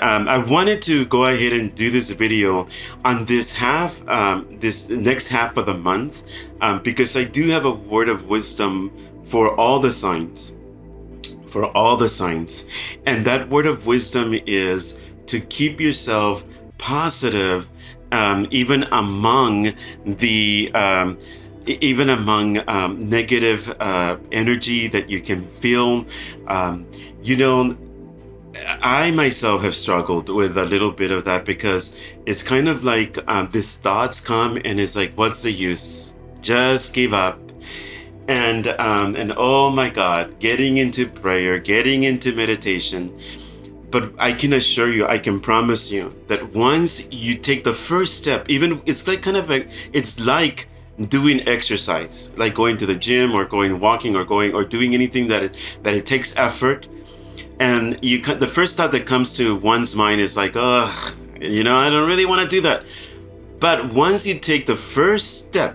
I wanted to go ahead and do this video on this this next half of the month, because I do have a word of wisdom for all the signs, and that word of wisdom is to keep yourself positive, even among negative energy that you can feel. I myself have struggled with a little bit of that, because it's kind of like these thoughts come and it's like, what's the use? Just give up. And oh my God, getting into prayer, getting into meditation. But I can assure you, I can promise you that once you take the first step, even it's like it's like doing exercise, like going to the gym or going walking or doing anything that it takes effort. And the first thought that comes to one's mind is like, oh, I don't really want to do that. But once you take the first step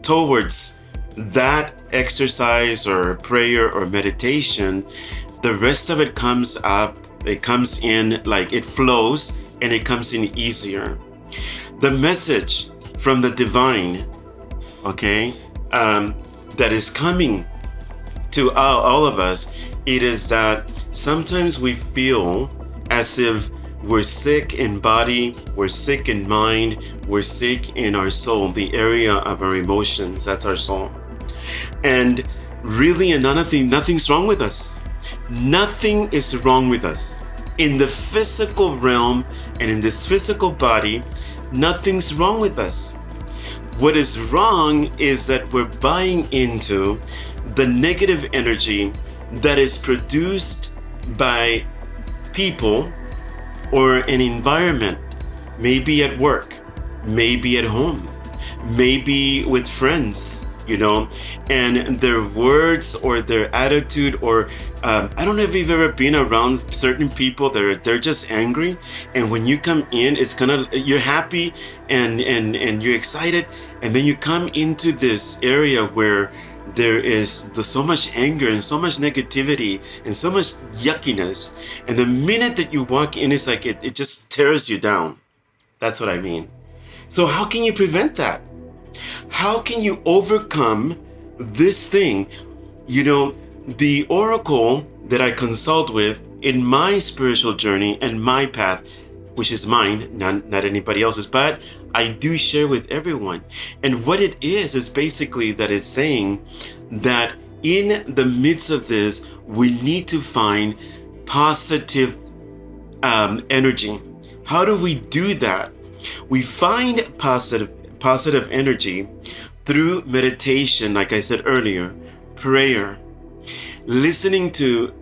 towards that exercise or prayer or meditation, the rest of it comes up. It comes in, like it flows, and it comes in easier. The message from the divine, okay, that is coming to all of us, it is that sometimes we feel as if we're sick in body, we're sick in mind, we're sick in our soul, the area of our emotions, that's our soul. And really, nothing's wrong with us. Nothing is wrong with us. In the physical realm and in this physical body, nothing's wrong with us. What is wrong is that we're buying into the negative energy that is produced by people or an environment, maybe at work, maybe at home, maybe with friends, and their words or their attitude, or I don't know if you've ever been around certain people that they're just angry, and when you come in, it's you're happy and you're excited, and then you come into this area where there is so much anger and so much negativity and so much yuckiness, and the minute that you walk in, it's like it just tears you down. That's what I mean. So how can you prevent that? How can you overcome this thing? The oracle that I consult with in my spiritual journey and my path, which is mine, not anybody else's, but I do share with everyone. And what it is basically that it's saying that in the midst of this, we need to find positive energy. How do we do that? We find positive energy through meditation, like I said earlier, prayer, listening to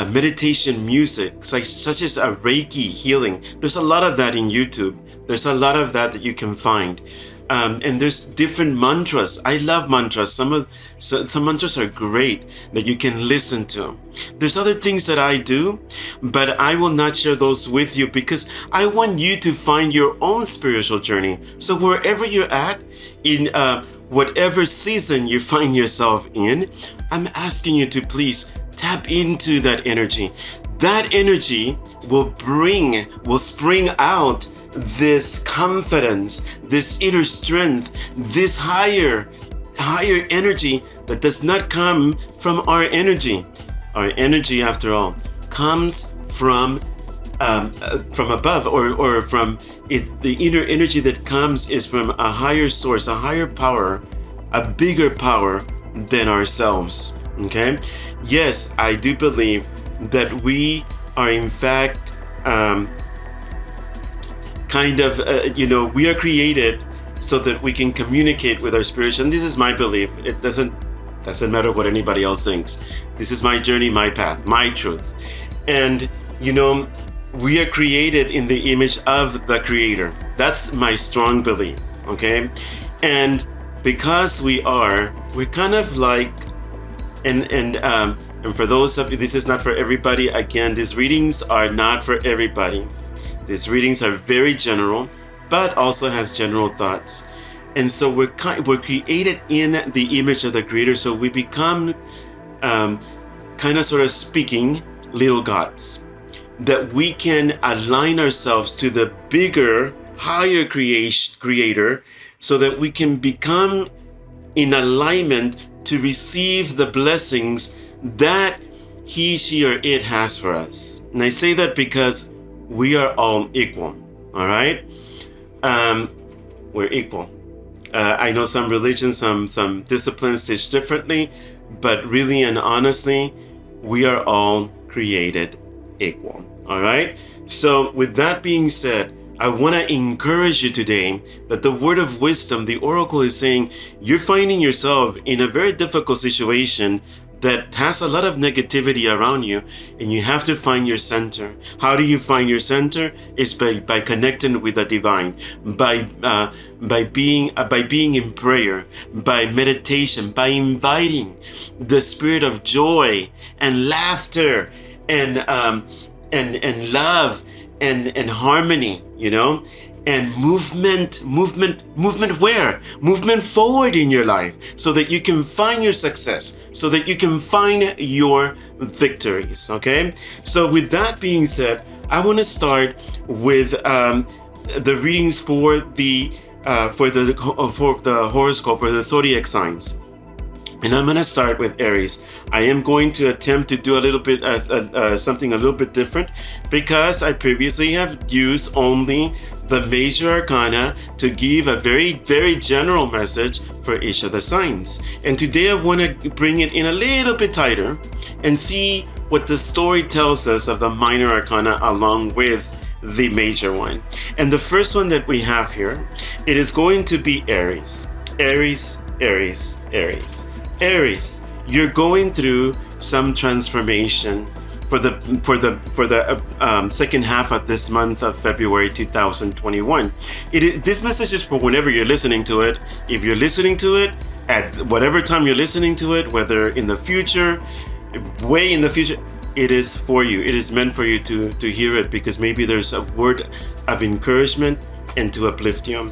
meditation music, such as a Reiki healing. There's a lot of that in YouTube. There's a lot of that you can find. And there's different mantras. I love mantras. Some mantras are great that you can listen to. There's other things that I do, but I will not share those with you because I want you to find your own spiritual journey. So wherever you're at, in whatever season you find yourself in, I'm asking you to please tap into that energy. That energy will spring out this confidence, this inner strength, this higher energy that does not come from our energy. Our energy, after all, comes from above, or from the inner energy that comes is from a higher source, a higher power, a bigger power than ourselves. Okay? Yes, I do believe that we are in fact we are created so that we can communicate with our spirit. And this is my belief. It doesn't matter what anybody else thinks. This is my journey, my path, my truth. And we are created in the image of the Creator. That's my strong belief. Okay? And because we're kind of like, and for those of you, this is not for everybody. Again, these readings are not for everybody. These readings are very general, but also has general thoughts. And so we're created in the image of the Creator. So we become sort of speaking little gods. that we can align ourselves to the bigger, higher creator, so that we can become in alignment to receive the blessings that he, she, or it has for us. And I say that because we are all equal. All right, we're equal. I know some religions, some disciplines teach differently, but really and honestly, we are all created equal. All right. So with that being said, I want to encourage you today that the word of wisdom, the oracle, is saying you're finding yourself in a very difficult situation that has a lot of negativity around you, and you have to find your center. How do you find your center? Is by connecting with the divine, by being in prayer, by meditation, by inviting the spirit of joy and laughter and love and harmony, and movement where? Movement forward in your life, so that you can find your success, so that you can find your victories. Okay, so with that being said, I want to start with the readings for the horoscope, or the zodiac signs. And I'm going to start with Aries. I am going to attempt to do a little bit something a little bit different, because I previously have used only the major arcana to give a very, very general message for each of the signs. And today I want to bring it in a little bit tighter and see what the story tells us of the minor arcana along with the major one. And the first one that we have here, it is going to be Aries. Aries, Aries, Aries. Aries, you're going through some transformation for the second half of this month of February 2021. This message is for whenever you're listening to it. If you're listening to it at whatever time you're listening to it, whether in the future, way in the future, it is for you. It is meant for you to hear it, because maybe there's a word of encouragement and to uplift you.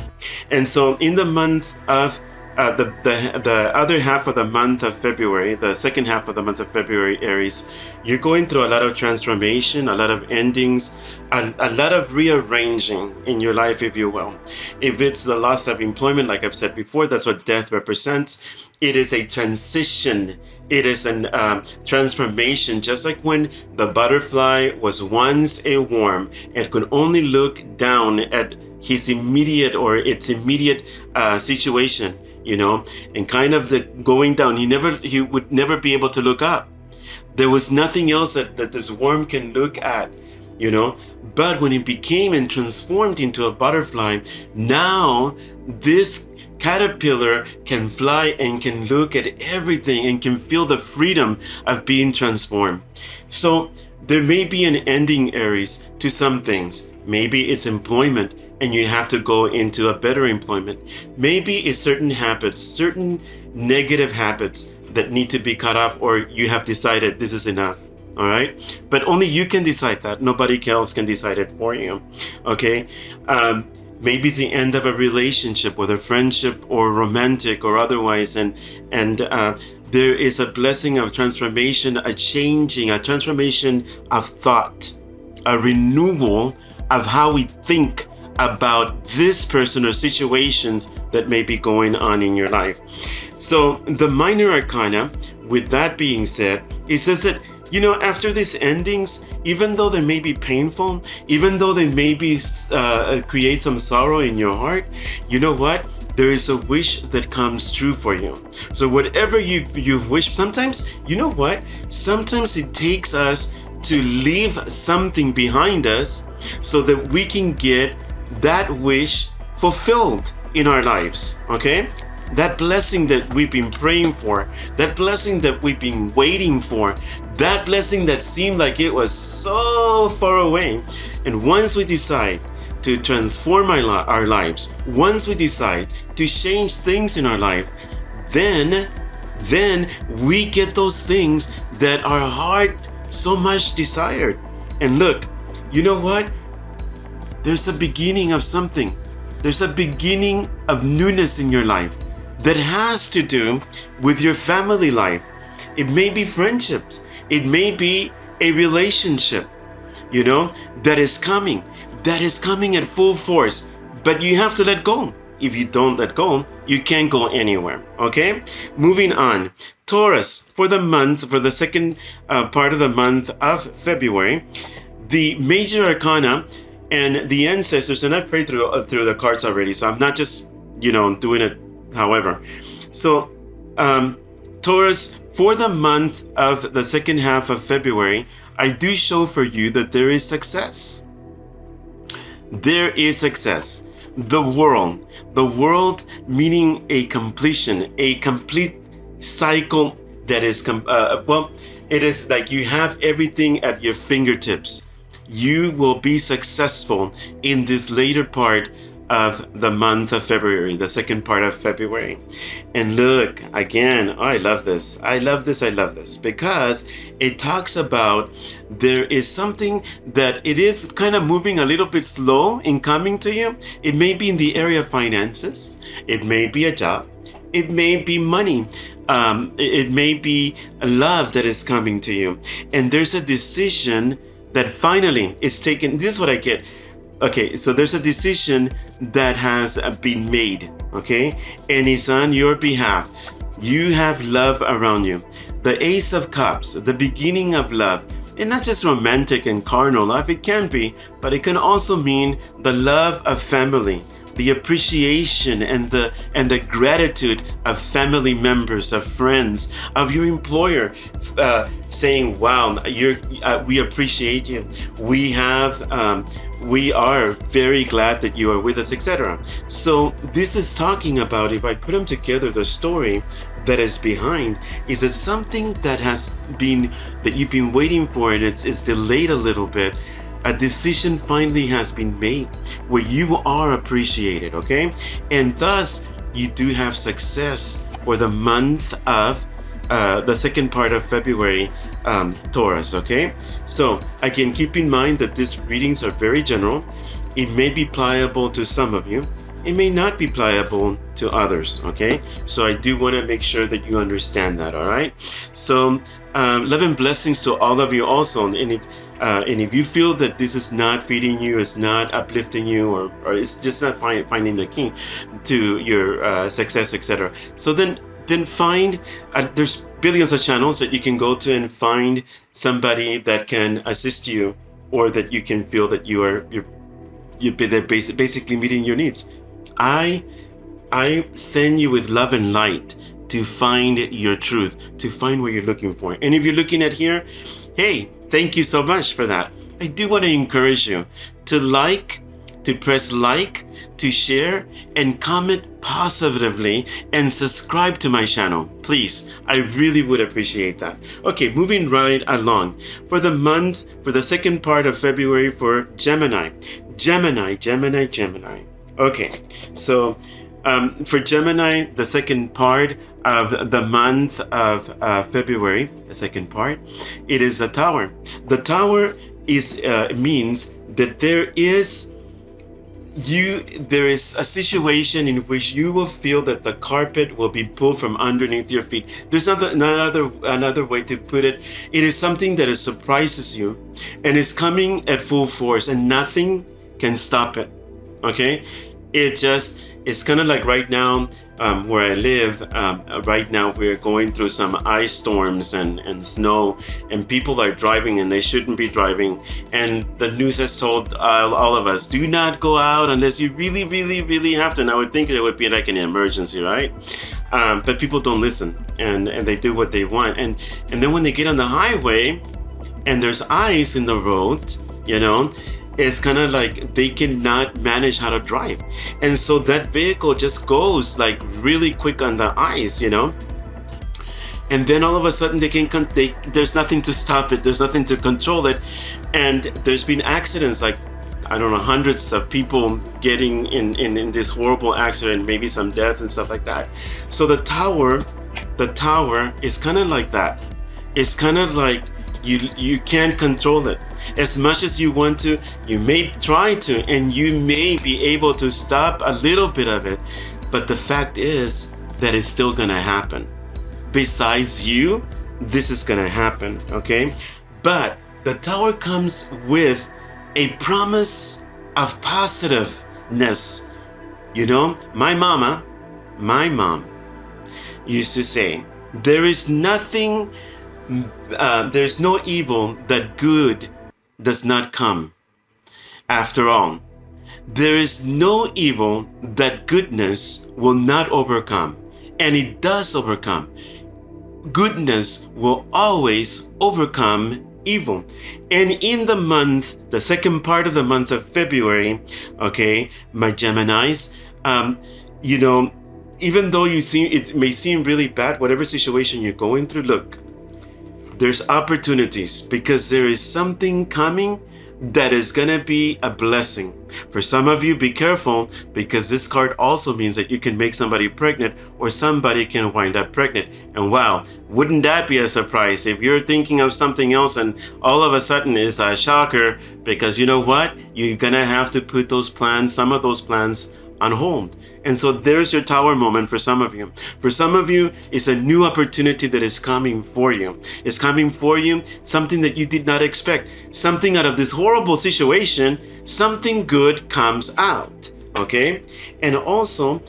And so in the month of the other half of the month of February, the second half of the month of February, Aries, you're going through a lot of transformation, a lot of endings, a lot of rearranging in your life, if you will. If it's the loss of employment, like I've said before, that's what death represents. It is a transition. It is a transformation, just like when the butterfly was once a worm, it could only look down at its immediate situation, and kind of the going down. He would never be able to look up. There was nothing else that this worm can look at, But when it became and transformed into a butterfly, now this caterpillar can fly and can look at everything and can feel the freedom of being transformed. So there may be an ending, Aries, to some things. Maybe it's employment, and you have to go into a better employment. Maybe it's certain habits, certain negative habits that need to be cut off, or you have decided this is enough. All right, but only you can decide that. Nobody else can decide it for you. Okay. Maybe it's the end of a relationship, whether friendship or romantic or otherwise, and there is a blessing of transformation, a changing, a transformation of thought, a renewal of how we think about this person or situations that may be going on in your life. So the minor arcana, with that being said, it says that after these endings, even though they may be painful, even though they may be create some sorrow in your heart, you know what? There is a wish that comes true for you. So whatever you've wished, sometimes, sometimes it takes us to leave something behind us so that we can get that wish fulfilled in our lives. Okay? That blessing that we've been praying for, that blessing that we've been waiting for, that blessing that seemed like it was so far away. And once we decide to transform our lives, once we decide to change things in our life, then we get those things that our heart so much desired. And look, you know what? There's a beginning of something. There's a beginning of newness in your life that has to do with your family life. It may be friendships. It may be a relationship. you know, that is coming. That is coming at full force. But you have to let go. If you don't let go, you can't go anywhere. Okay? Moving on. Taurus, for the second part of the month of February, the major arcana and the ancestors, and I prayed through the cards already, so I'm not just, doing it however. So, Taurus, for the month of the second half of February, I do show for you that there is success. There is success. The world meaning a completion, a complete cycle that is, it is like you have everything at your fingertips. You will be successful in this later part of the month of February, the second part of February. And look, again, I love this. I love this because it talks about there is something that it is kind of moving a little bit slow in coming to you. It may be in the area of finances. It may be a job. It may be money. It may be a love that is coming to you. And there's a decision that finally is taken. This is what I get. Okay, so there's a decision that has been made, okay? And it's on your behalf. You have love around you. The Ace of Cups, the beginning of love. And not just romantic and carnal love, it can be, but it can also mean the love of family, the appreciation and the gratitude of family members, of friends, of your employer, saying, "Wow, we appreciate you. We are very glad that you are with us," etc. So this is talking about, if I put them together, the story that is behind is that something that you've been waiting for, and it's delayed a little bit. A decision finally has been made where you are appreciated, okay? And thus, you do have success for the month of the second part of February, Taurus, okay? So, again, keep in mind that these readings are very general. It may be pliable to some of you. It may not be pliable to others, okay? So I do want to make sure that you understand that, all right? So love and blessings to all of you also. And if you feel that this is not feeding you, it's not uplifting you, or it's just not finding the key to your success, etc. So then find, there's billions of channels that you can go to and find somebody that can assist you, or that you can feel that they're basically meeting your needs. I send you with love and light to find your truth, to find what you're looking for. And if you're looking at here, hey, thank you so much for that. I do want to encourage you to press like, to share, and comment positively, and subscribe to my channel. Please, I really would appreciate that. Okay, moving right along. For the second part of February for Gemini. Okay, so for Gemini, the second part of the month of February, the second part, it is a tower. The tower means that there is a situation in which you will feel that the carpet will be pulled from underneath your feet. There's another way to put it. It is something that surprises you and is coming at full force, and nothing can stop it. Okay? It's kind of like right now where I live. Right now we're going through some ice storms and snow, and people are driving and they shouldn't be driving. And the news has told all of us, do not go out unless you really, really, really have to. And I would think it would be like an emergency, right? But people don't listen, and they do what they want. And then when they get on the highway and there's ice in the road, it's kind of like they cannot manage how to drive. And so that vehicle just goes like really quick on the ice, And then all of a sudden there's nothing to stop it. There's nothing to control it. And there's been accidents, like, I don't know, hundreds of people getting in this horrible accident, maybe some death and stuff like that. So the tower is kind of like that. It's kind of like you can't control it. As much as you want to, you may try to, and you may be able to stop a little bit of it, but the fact is that it's still gonna happen. Besides you, this is gonna happen, okay? But The Tower comes with a promise of positiveness. You know, my mom used to say, there's no evil that good does not come. After all, there is no evil that goodness will not overcome, and it does overcome. Goodness will always overcome evil. And in the second part of the month of February, okay, my Geminis, you know, even though it may seem really bad, whatever situation you're going through, look, there's opportunities, because there is something coming that is going to be a blessing. For some of you, be careful, because this card also means that you can make somebody pregnant, or somebody can wind up pregnant. And wow, wouldn't that be a surprise if you're thinking of something else and all of a sudden it's a shocker? Because you know what? You're going to have to put some of those plans on hold. And so there's your Tower moment for some of you. For some of you, it's a new opportunity that is coming for you. It's coming for you, something that you did not expect. Something out of this horrible situation, something good comes out, okay? And also,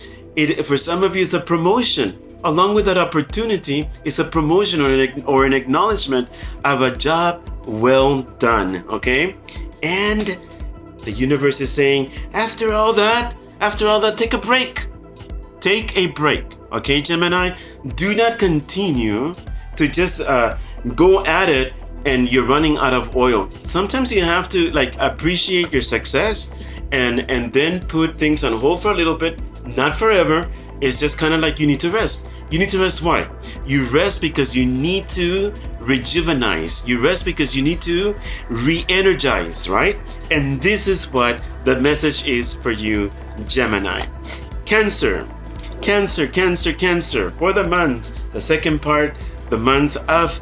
for some of you, it's a promotion. Along with that opportunity, it's a promotion or an acknowledgement of a job well done, okay? And the universe is saying, after all that, take a break. Take a break, okay, Gemini? Do not continue to just go at it and you're running out of oil. Sometimes you have to appreciate your success and then put things on hold for a little bit, not forever. It's just kind of like you need to rest. You need to rest. Why? You rest because you need to rejuvenate. You rest because you need to re-energize, right? And this is what the message is for you, Gemini. Cancer. For the month, the second part, the month of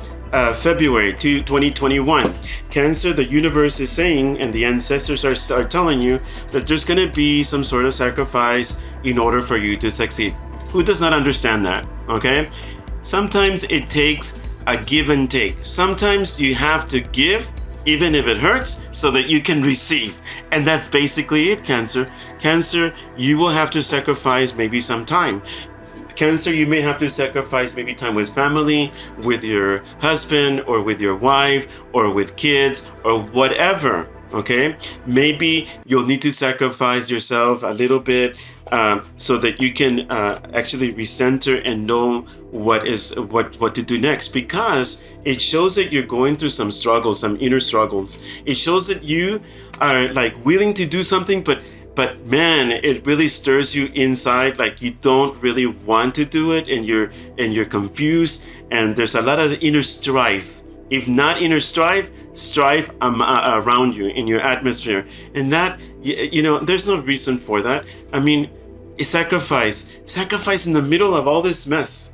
February 2021. Cancer, the universe is saying, and the ancestors are telling you that there's going to be some sort of sacrifice in order for you to succeed. Who does not understand that? Okay? Sometimes it takes a give and take. Sometimes you have to give, even if it hurts, so that you can receive. And that's basically it, Cancer. Cancer, you will have to sacrifice maybe some time. Cancer, you may have to sacrifice maybe time with family, with your husband, or with your wife, or with kids, or whatever. Okay? Maybe you'll need to sacrifice yourself a little bit so that you can actually recenter and know what to do next, because it shows that you're going through some struggles, some inner struggles. It shows that you are willing to do something, but man, it really stirs you inside, like you don't really want to do it, and you're confused, and there's a lot of inner strife. If not inner strife around you in your atmosphere, and that there's no reason for that. I mean, sacrifice in the middle of all this mess.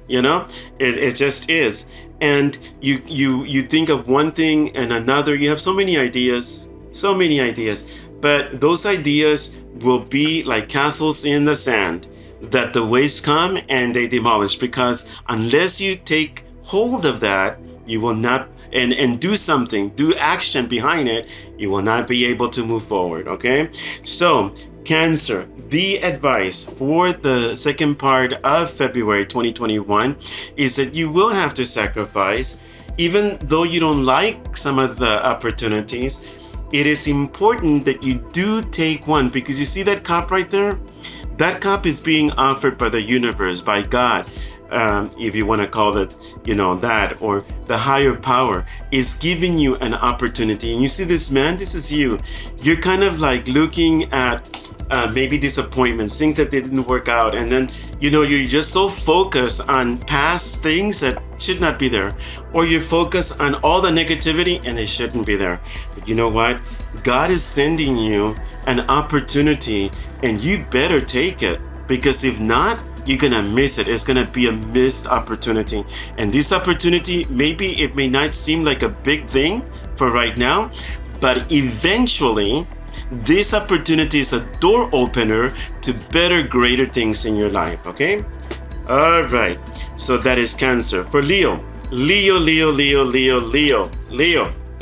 It just is. And you think of one thing and another. You have so many ideas, but those ideas will be like castles in the sand that the waves come and they demolish, because unless you take hold of that, you will not and do something, do action behind it, you will not be able to move forward. Okay? So Cancer, the advice for the second part of February 2021 is that you will have to sacrifice. Even though you don't like some of the opportunities, it is important that you do take one, because you see that cup right there? That cup is being offered by the universe, by God. If you want to call it, that, or the higher power is giving you an opportunity. And you see this man, this is you. You're kind of looking at maybe disappointments, things that didn't work out, and then you're just so focused on past things that should not be there, or you're focused on all the negativity and it shouldn't be there. But you know what? God is sending you an opportunity, and you better take it, because if not, you're gonna miss it. It's gonna be a missed opportunity. And this opportunity, maybe it may not seem like a big thing for right now, but eventually this opportunity is a door opener to better, greater things in your life. Okay? All right. So that is Cancer. For Leo. Leo.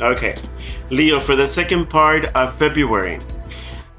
Okay. Leo, for the second part of February,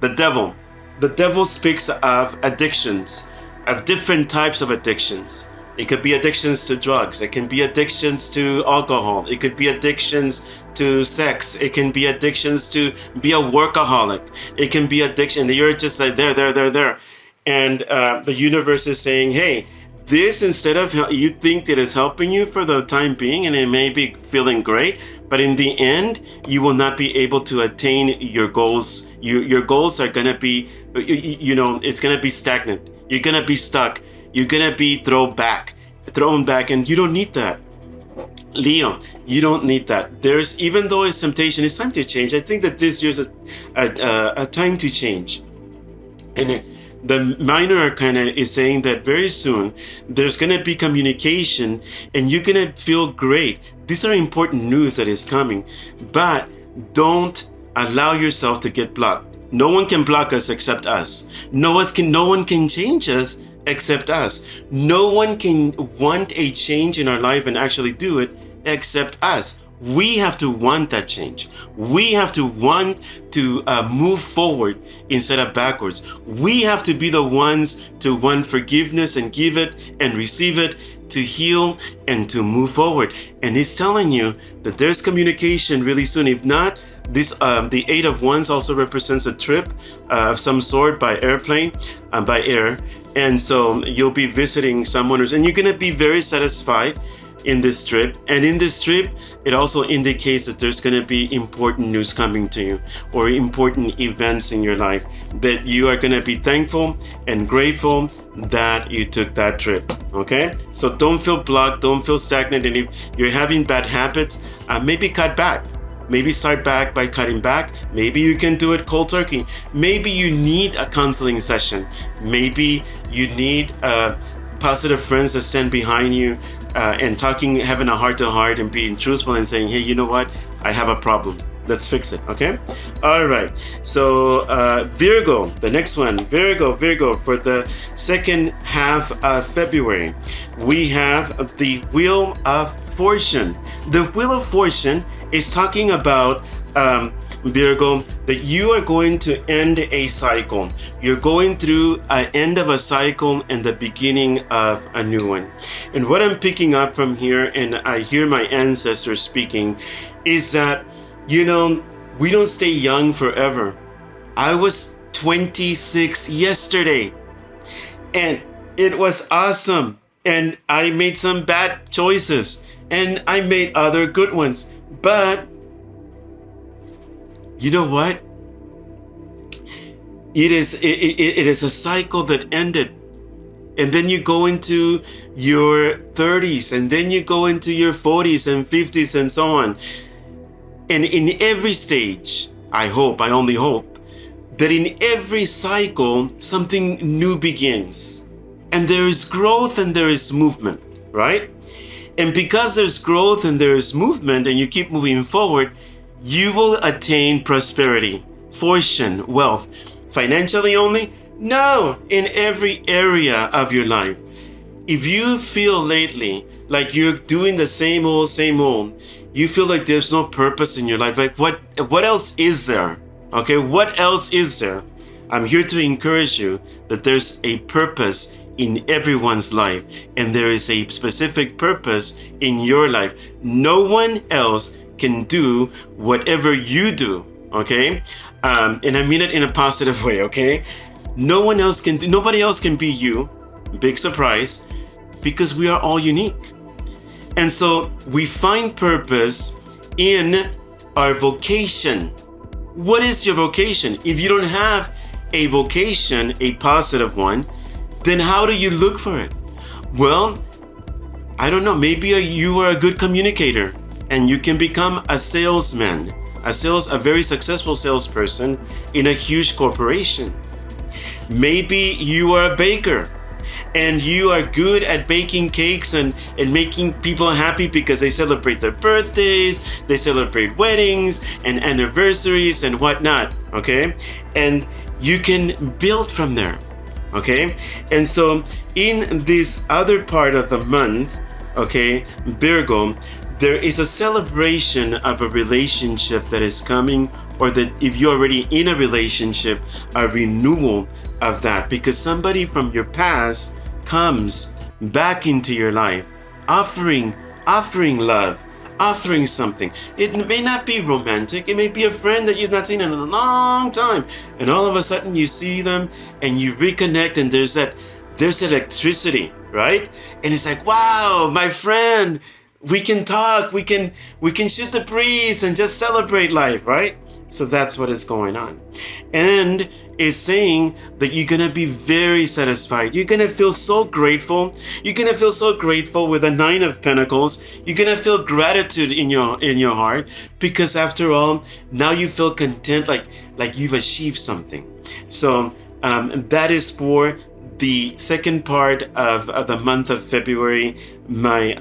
the devil. The devil speaks of addictions, of different types of addictions. It could be addictions to drugs. It can be addictions to alcohol. It could be addictions to sex. It can be addictions to be a workaholic. It can be addiction. You're just like there. And the universe is saying, hey, this, instead of you think that it's helping you for the time being, and it may be feeling great, but in the end, you will not be able to attain your goals. Your goals are going to be, it's going to be stagnant. You're going to be stuck. You're going to be thrown back, and you don't need that. Leo, you don't need that. Even though it's temptation, it's time to change. I think that this year's a time to change. And the minor arcana is saying that very soon there's going to be communication and you're going to feel great. These are important news that is coming, but don't allow yourself to get blocked. No one can block us except us. No one can change us except us. No one can want a change in our life and actually do it except us. We have to want that change. We have to want to move forward instead of backwards. We have to be the ones to want forgiveness and give it and receive it, to heal and to move forward. And he's telling you that there's communication really soon. If not, the Eight of Wands also represents a trip of some sort by airplane, by air. And so you'll be visiting someone and you're going to be very satisfied in this trip. And in this trip, it also indicates that there's going to be important news coming to you, or important events in your life that you are going to be thankful and grateful that you took that trip. Okay, so don't feel blocked, don't feel stagnant. And if you're having bad habits, maybe cut back. Maybe start back by cutting back. Maybe you can do it cold turkey. Maybe you need a counseling session. Maybe you need positive friends that stand behind you and having a heart-to-heart and being truthful and saying, hey, you know what? I have a problem. Let's fix it, okay? All right. So Virgo, the next one, Virgo, for the second half of February, we have the Wheel of Fortune. The Wheel of Fortune is talking about Virgo, that you are going to end a cycle. You're going through an end of a cycle and the beginning of a new one. And what I'm picking up from here, and I hear my ancestors speaking, is that, we don't stay young forever. I was 26 yesterday, and it was awesome. And I made some bad choices, and I made other good ones. But you know what? It is a cycle that ended. And then you go into your 30s, and then you go into your 40s and 50s and so on. And in every stage, I only hope, that in every cycle, something new begins. And there is growth and there is movement, right? And because there's growth and there is movement and you keep moving forward, you will attain prosperity, fortune, wealth. Financially only? No, in every area of your life. If you feel lately like you're doing the same old, you feel like there's no purpose in your life, like what else is there? Okay, what else is there? I'm here to encourage you that there's a purpose in everyone's life, and there is a specific purpose in your life. No one else can do whatever you do, okay? And I mean it in a positive way, okay? Nobody else can be you. Big surprise, because we are all unique. And so we find purpose in our vocation. What is your vocation? If you don't have a vocation, a positive one, then how do you look for it? Well, I don't know. Maybe you are a good communicator and you can become a salesman, a very successful salesperson in a huge corporation. Maybe you are a baker and you are good at baking cakes and making people happy because they celebrate their birthdays, they celebrate weddings and anniversaries and whatnot, okay? And you can build from there, okay? And so in this other part of the month, okay, Virgo, there is a celebration of a relationship that is coming, or that if you're already in a relationship, a renewal of that, because somebody from your past comes back into your life, offering love, offering something. It may not be romantic, it may be a friend that you've not seen in a long time, and all of a sudden you see them and you reconnect, and there's electricity, right? And it's like, wow, my friend, we can talk, we can shoot the breeze and just celebrate life, right? So that's what is going on. And is saying that you're gonna be very satisfied. You're gonna feel so grateful. You're gonna feel so grateful with the Nine of Pentacles. You're gonna feel gratitude in your heart, because after all, now you feel content, like you've achieved something. So that is for the second part of the month of February, my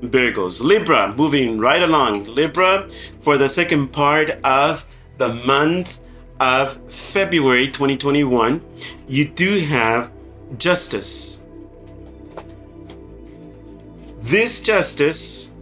Virgos. Libra, moving right along. Libra, for the second part of the month of February 2021, you do have justice. This justice,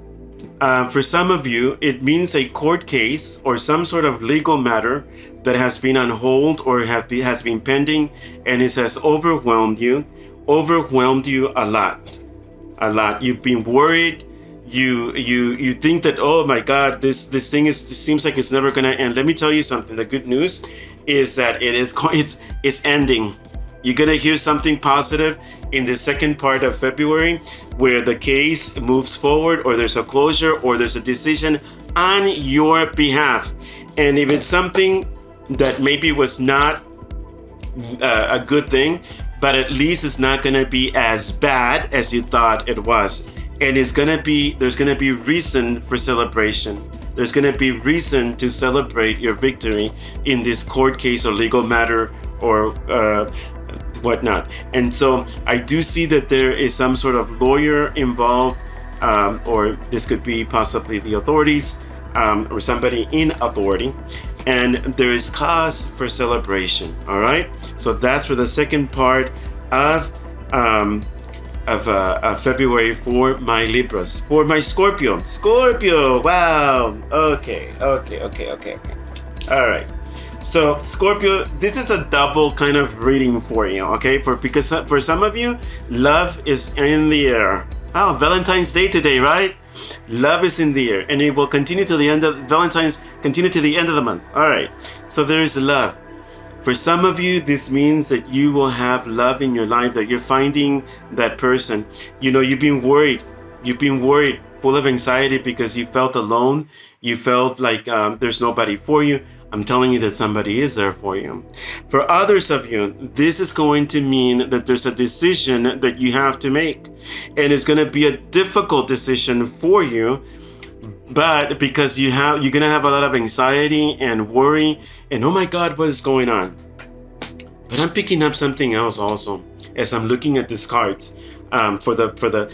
for some of you, it means a court case or some sort of legal matter that has been on hold or has been pending, and it has overwhelmed you a lot. You've been worried. You think that, oh my God, this thing seems like it's never gonna end. Let me tell you something. The good news is that it's ending. You're gonna hear something positive in the second part of February, where the case moves forward, or there's a closure, or there's a decision on your behalf. And if it's something that maybe was not a good thing, but at least it's not gonna be as bad as you thought it was. And there's gonna be reason for celebration. There's gonna be reason to celebrate your victory in this court case or legal matter or whatnot. And so I do see that there is some sort of lawyer involved, or this could be possibly the authorities, or somebody in authority, and there is cause for celebration. All right, so that's for the second part of February for my Libras. For my Scorpio, wow, okay. All right, so Scorpio, this is a double kind of reading for you, okay? Because for some of you, love is in the air. Oh, Valentine's Day today, right? Love is in the air, and it will continue to the end of Valentine's, continue to the end of the month. All right, so there is love. For some of you, this means that you will have love in your life, that you're finding that person. You know, you've been worried, full of anxiety because you felt alone. You felt like there's nobody for you. I'm telling you that somebody is there for you. For others of you, this is going to mean that there's a decision that you have to make. And it's going to be a difficult decision for you, but because you're going to have a lot of anxiety and worry and, oh my God, what is going on? But I'm picking up something else also as I'm looking at these cards for the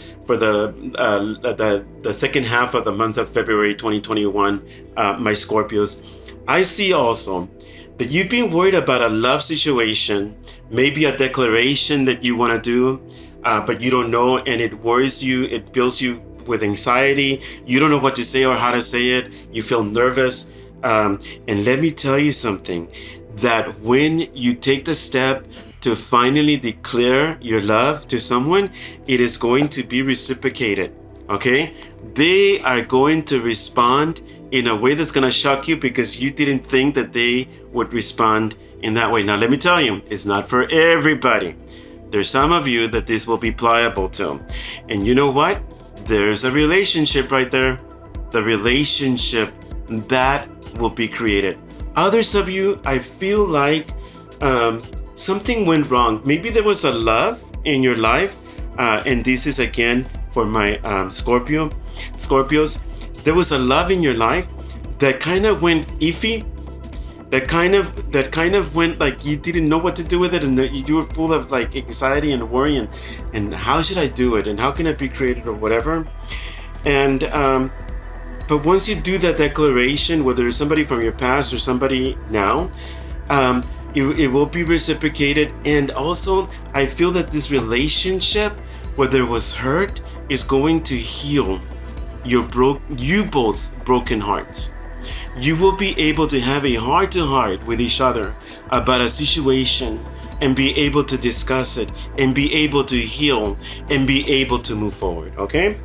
second half of the month of February 2021, my Scorpios. I see also that you've been worried about a love situation, maybe a declaration that you want to do, but you don't know, and it worries you, it fills you with anxiety. You don't know what to say or how to say it. You feel nervous. And let me tell you something, that when you take the step to finally declare your love to someone, it is going to be reciprocated, okay? They are going to respond in a way that's going to shock you because you didn't think that they would respond in that way. Now, let me tell you, it's not for everybody. There's some of you that this will be pliable to. And you know what? There's a relationship right there. The relationship that will be created. Others of you, I feel like something went wrong. Maybe there was a love in your life. And this is again for my Scorpios. There was a love in your life that kind of went iffy. That kind of went like you didn't know what to do with it, and you were full of like anxiety and worry, and how should I do it, and how can it be created or whatever. And but once you do that declaration, whether it's somebody from your past or somebody now, it will be reciprocated. And also, I feel that this relationship, where there was hurt, is going to heal. you both broken hearts. You will be able to have a heart-to-heart with each other about a situation and be able to discuss it and be able to heal and be able to move forward, okay?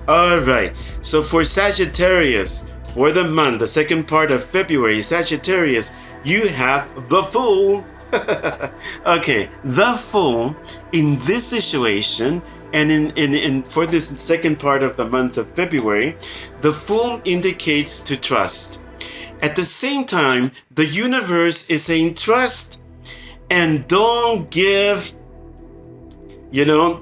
All right, so for Sagittarius, for the month, the second part of February, Sagittarius, you have the Fool. Okay, the Fool in this situation, and in for this second part of the month of February, the Fool indicates to trust. At the same time, the universe is saying trust and don't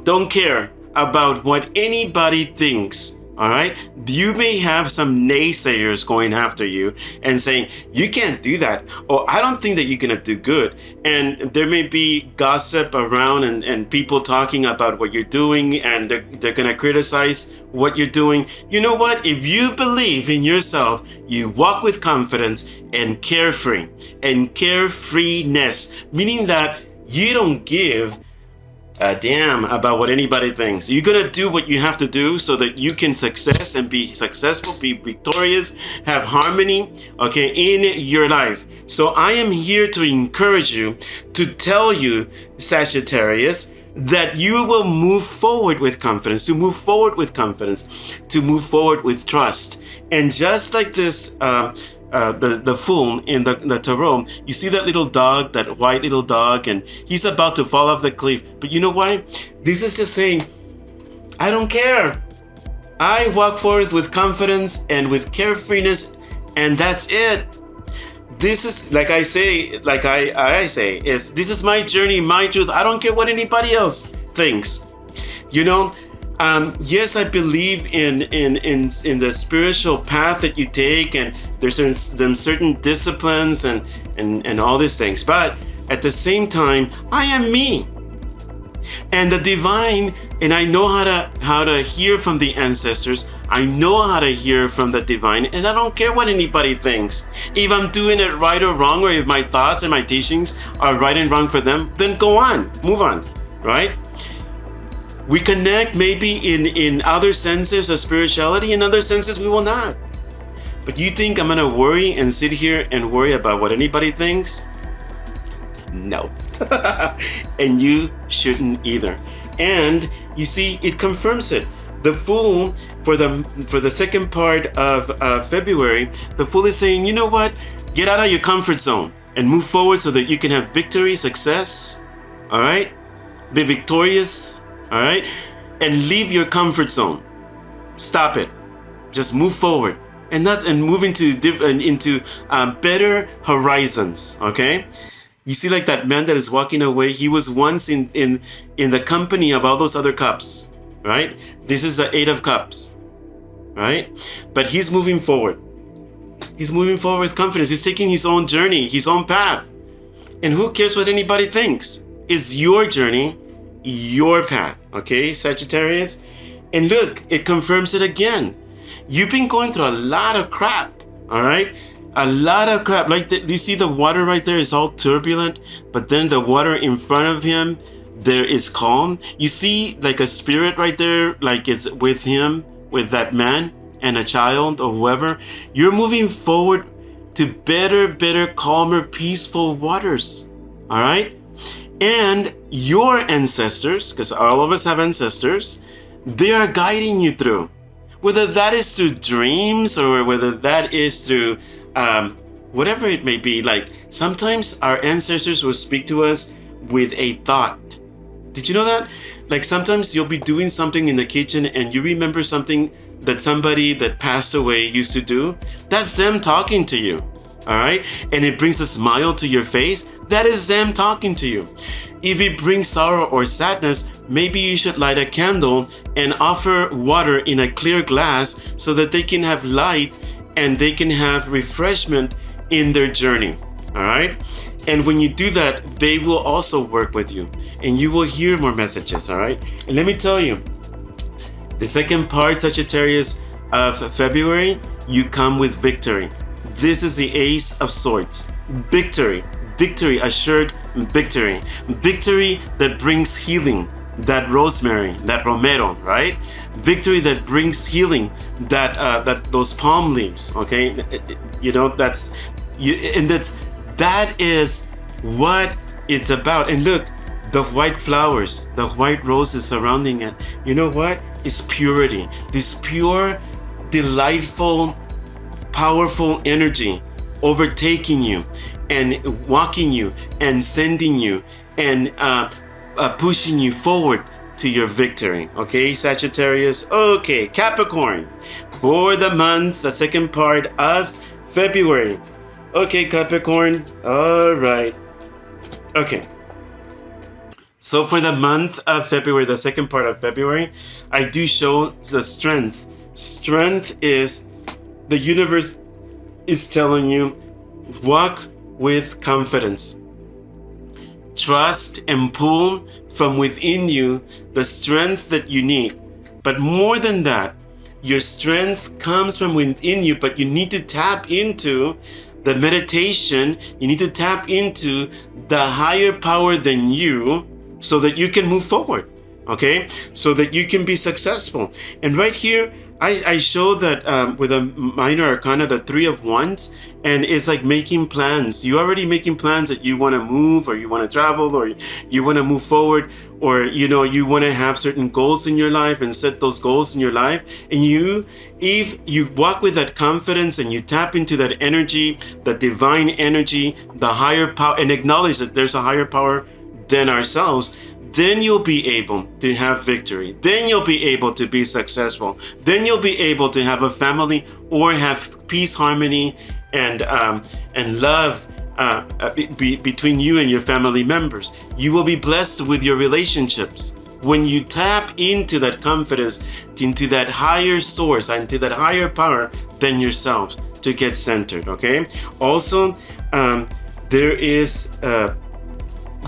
don't care about what anybody thinks. All right, you may have some naysayers going after you and saying you can't do that, or I don't think that you're gonna do good, and there may be gossip around and people talking about what you're doing, and they're gonna criticize what you're doing. You know what? If you believe in yourself, you walk with confidence and carefree and carefreeness, meaning that you don't give a damn about what anybody thinks. You're gonna do what you have to do so that you can success and be successful, be victorious, have harmony, okay, in your life. So I am here to encourage you, to tell you, Sagittarius, that you will move forward with confidence, to move forward with confidence, to move forward with trust. And just like this, the Fool in the tarot, you see that little dog, that white little dog, and he's about to fall off the cliff. But you know why? This is just saying, I don't care. I walk forward with confidence and with carefreeness, and that's it. This is, like I say, this is my journey, my truth. I don't care what anybody else thinks. Yes, I believe in the spiritual path that you take, and there's some certain disciplines and all these things. But at the same time, I am me, and the divine, and I know how to hear from the ancestors. I know how to hear from the divine, and I don't care what anybody thinks. If I'm doing it right or wrong, or if my thoughts and my teachings are right and wrong for them, then go on, move on, right? We connect maybe in other senses of spirituality, in other senses we will not. But you think I'm gonna worry and sit here and worry about what anybody thinks? No. And you shouldn't either. And you see, it confirms it. The Fool, for the second part of February, the Fool is saying, you know what? Get out of your comfort zone and move forward so that you can have victory, success, all right? Be victorious, all right? And leave your comfort zone. Stop it. Just move forward. And move into better horizons, okay? You see, like that man that is walking away, he was once in the company of all those other cups, right? This is the 8 of Cups, right? But he's moving forward. He's moving forward with confidence. He's taking his own journey, his own path. And who cares what anybody thinks? It's your journey, your path, okay, Sagittarius? And look, it confirms it again. You've been going through a lot of crap, all right? A lot of crap. Like, do you see the water right there is all turbulent, but then the water in front of him, there is calm. You see like a spirit right there, like it's with him, with that man and a child or whoever. You're moving forward to better, calmer, peaceful waters, all right? And your ancestors, because all of us have ancestors, they are guiding you through. Whether that is through dreams or whether that is through whatever it may be. Like, sometimes our ancestors will speak to us with a thought. Did you know that? Like, sometimes you'll be doing something in the kitchen and you remember something that somebody that passed away used to do. That's them talking to you, all right? And it brings a smile to your face. That is them talking to you. If it brings sorrow or sadness, maybe you should light a candle and offer water in a clear glass so that they can have light and they can have refreshment in their journey, all right? And when you do that, they will also work with you and you will hear more messages, all right? And let me tell you, the second part, Sagittarius, of February, you come with victory. This is the Ace of Swords. Victory, assured victory. Victory that brings healing, that rosemary, that romero, right? Victory that brings healing, that those palm leaves, okay? You know, that is what it's about. And look, the white flowers, the white roses surrounding it. You know what? It's purity. This pure, delightful, powerful energy overtaking you and walking you and sending you and pushing you forward to your victory. Okay, Sagittarius. Okay, Capricorn. For the month, the second part of February. Okay, Capricorn. All right. Okay. So for the month of February, the second part of February, I do show the strength. Strength is the universe is telling you, walk with confidence. Trust and pull from within you the strength that you need. But more than that, your strength comes from within you, but you need to tap into the meditation. You need to tap into the higher power than you so that you can move forward, okay? So that you can be successful. And right here, I show that with a minor arcana, the 3 of Wands, and it's like making plans. You're already making plans that you want to move, or you want to travel, or you want to move forward, or you know, you want to have certain goals in your life and set those goals in your life. And if you walk with that confidence and you tap into that energy, the divine energy, the higher power, and acknowledge that there's a higher power than ourselves, then you'll be able to have victory. Then you'll be able to be successful. Then you'll be able to have a family or have peace, harmony, and love between you and your family members. You will be blessed with your relationships. When you tap into that confidence, into that higher source, into that higher power than yourselves to get centered, okay? Also, there is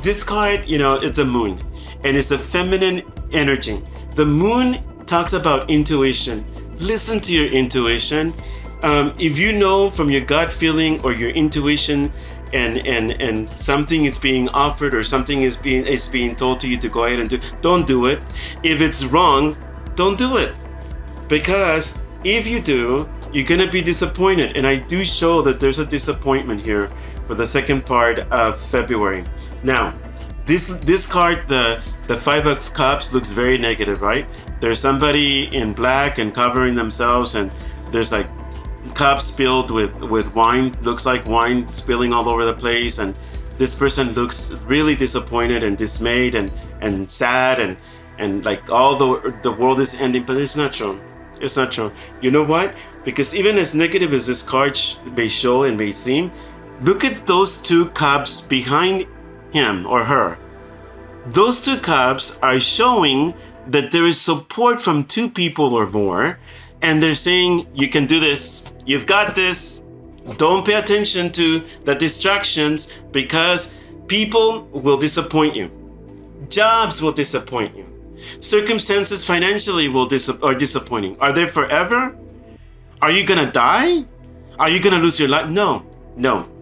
this card, you know, it's a moon. And it's a feminine energy. The moon talks about intuition. Listen to your intuition. If you know from your gut feeling or your intuition and something is being offered or something is being told to you to go ahead and do, don't do it. If it's wrong, don't do it. Because if you do, you're gonna be disappointed. And I do show that there's a disappointment here for the second part of February. Now, this card, the 5 of Cups, looks very negative, right? There's somebody in black and covering themselves, and there's like cups filled with wine. Looks like wine spilling all over the place, and this person looks really disappointed and dismayed and sad and like all the world is ending. But it's not true. It's not true. You know what? Because even as negative as this card may show and may seem, look at those 2 cups behind him or her. Those 2 cups are showing that there is support from 2 people or more, and they're saying, you can do this, you've got this, don't pay attention to the distractions, because people will disappoint you, jobs will disappoint you, circumstances financially are disappointing. Are they forever? Are you gonna die? Are you gonna lose your life? No,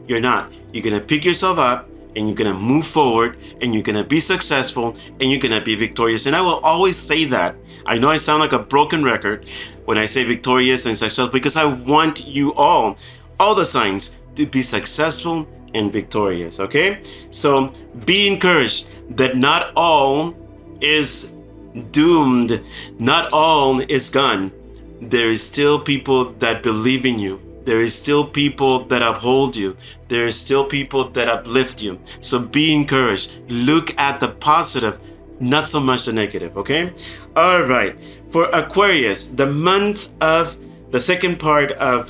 you're not. You're gonna pick yourself up, and you're gonna move forward, and you're gonna be successful, and you're gonna be victorious. And I will always say that. I know I sound like a broken record when I say victorious and successful, because I want you all the signs, to be successful and victorious, okay? So be encouraged that not all is doomed, not all is gone. There is still people that believe in you. There is still people that uphold you. There is still people that uplift you. So be encouraged. Look at the positive, not so much the negative, okay? All right. For Aquarius, the second part of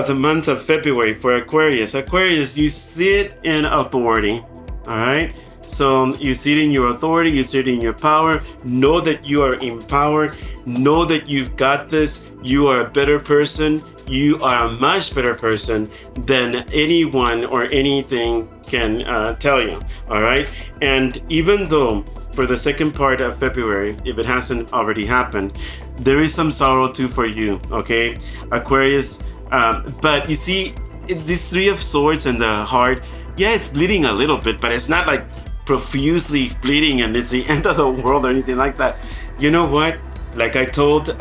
the month of February for Aquarius, you sit in authority, all right? So you sit in your authority, you sit in your power. Know that you are empowered. Know that you've got this. You are a better person. You are a much better person than anyone or anything can tell you. All right. And even though for the second part of February, if it hasn't already happened, there is some sorrow too for you. Okay, Aquarius. But you see, this 3 of Swords and the heart, yeah, it's bleeding a little bit, but it's not like profusely bleeding and it's the end of the world or anything like that. You know what? Like I told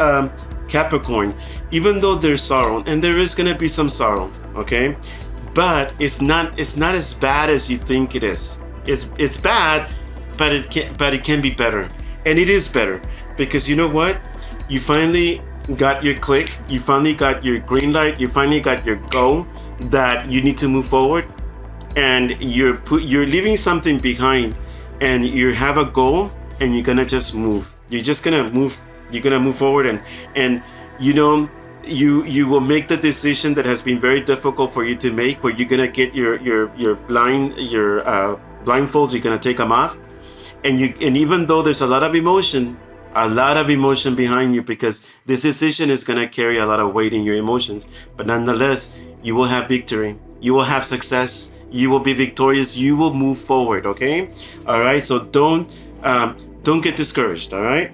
Capricorn, even though there's sorrow, and there is going to be some sorrow, okay? But it's not as bad as you think it is. It's bad, but it can be better. And it is better because you know what? You finally got your click, you finally got your green light, you finally got your go that you need to move forward, and you're leaving something behind, and you have a goal, and you're gonna just move. You're just gonna move. You're gonna move forward, and you know you will make the decision that has been very difficult for you to make, where you're gonna get your blindfolds, you're gonna take them off, and even though there's a lot of emotion behind you, because this decision is going to carry a lot of weight in your emotions, but nonetheless you will have victory, you will have success, you will be victorious, you will move forward. Okay, all right, so don't get discouraged. All right,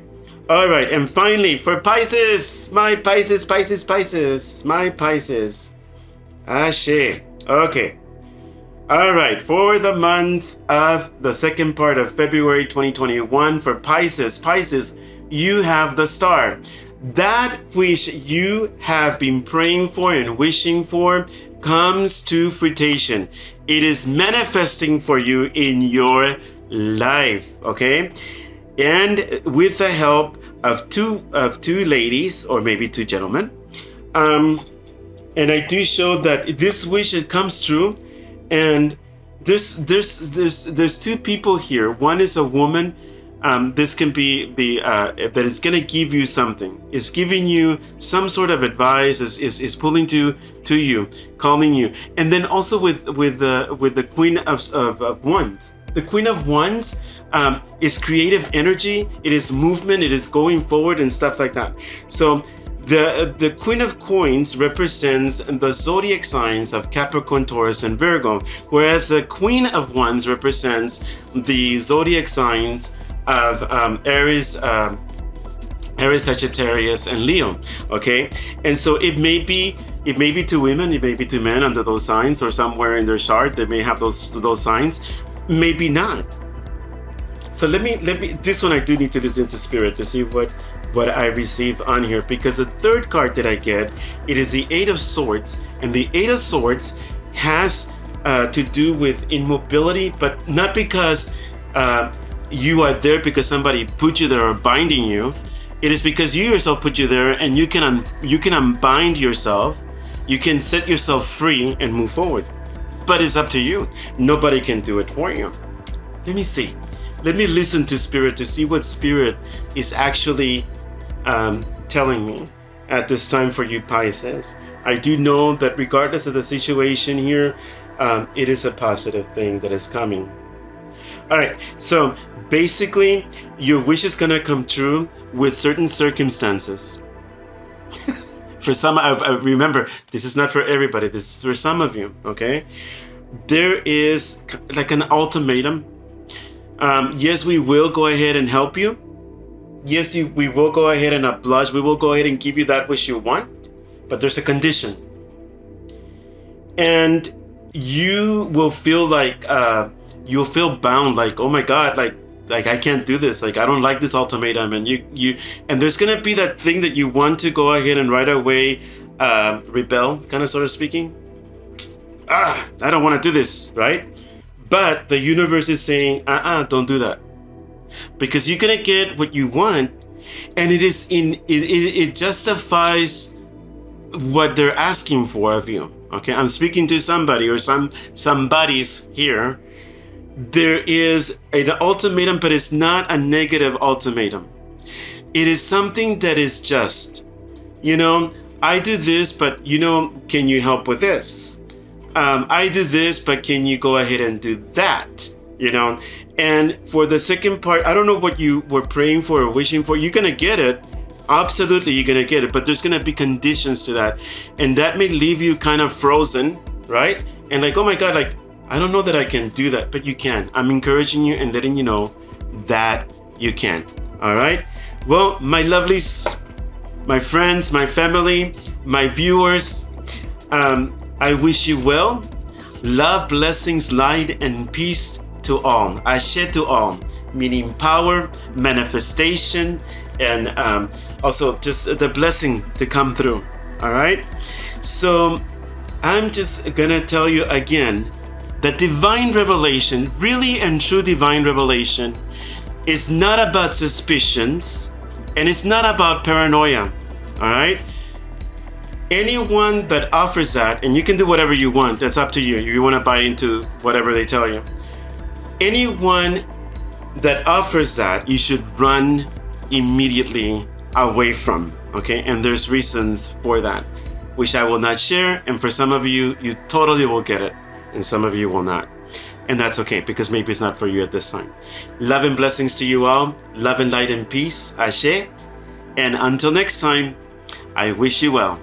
and finally for Pisces, my Pisces. Ashe. Okay. All right, for the month of the second part of February 2021, for Pisces, you have the star. That which you have been praying for and wishing for comes to fruition. It is manifesting for you in your life, okay? And with the help of two ladies, or maybe two gentlemen, and I do show that this wish, it comes true. And there's two people here. One is a woman. This can be that is going to give you something. It's giving you some sort of advice. Is pulling to you, calling you. And then also with the Queen of Wands. The Queen of Wands is creative energy. It is movement. It is going forward and stuff like that. So the Queen of Coins represents the zodiac signs of Capricorn, Taurus, and Virgo, whereas the Queen of Wands represents the zodiac signs of Aries, Sagittarius, and Leo. Okay, and so it may be two women, it may be two men under those signs, or somewhere in their chart they may have those signs, maybe not. So let me this one I do need to listen to Spirit to see what I received on here, because the third card that I get, it is the Eight of Swords, and the Eight of Swords has to do with immobility, but not because you are there because somebody put you there or binding you. It is because you yourself put you there, and you can unbind yourself, you can set yourself free and move forward. But it's up to you. Nobody can do it for you. Let me see. Let me listen to Spirit to see what Spirit is actually telling me at this time for you, Pisces. I do know that regardless of the situation here, it is a positive thing that is coming. All right, so basically, your wish is going to come true with certain circumstances. For some, I remember, this is not for everybody. This is for some of you, okay? There is like an ultimatum. Yes, we will go ahead and help you. Yes, we will go ahead and oblige. We will go ahead and give you that which you want. But there's a condition. And you will feel like, you'll feel bound, like, oh my God, like I can't do this. Like, I don't like this ultimatum. And and there's going to be that thing that you want to go ahead and right away rebel, kind of sort of speaking. I don't want to do this, right? But the universe is saying, don't do that. Because you're going to get what you want, and it justifies what they're asking for of you. Okay, I'm speaking to somebody or somebody's here. There is an ultimatum, but it's not a negative ultimatum. It is something that is just, I do this, but can you help with this? I do this, but can you go ahead and do that? And for the second part, I don't know what you were praying for or wishing for. You're going to get it. Absolutely, you're going to get it. But there's going to be conditions to that. And that may leave you kind of frozen, right? And like, oh my God, like, I don't know that I can do that, but you can. I'm encouraging you and letting you know that you can. All right? Well, my lovelies, my friends, my family, my viewers, I wish you well. Love, blessings, light, and peace to all. Ashe to all, meaning power, manifestation, and also just the blessing to come through. All right. So I'm just gonna tell you again that divine revelation, really and true divine revelation, is not about suspicions and it's not about paranoia. All right. Anyone that offers that, and you can do whatever you want, that's up to you. You want to buy into whatever they tell you. Anyone that offers that, you should run immediately away from, okay? And there's reasons for that, which I will not share. And for some of you, you totally will get it, and some of you will not. And that's okay, because maybe it's not for you at this time. Love and blessings to you all. Love and light and peace. Ashe. And until next time, I wish you well.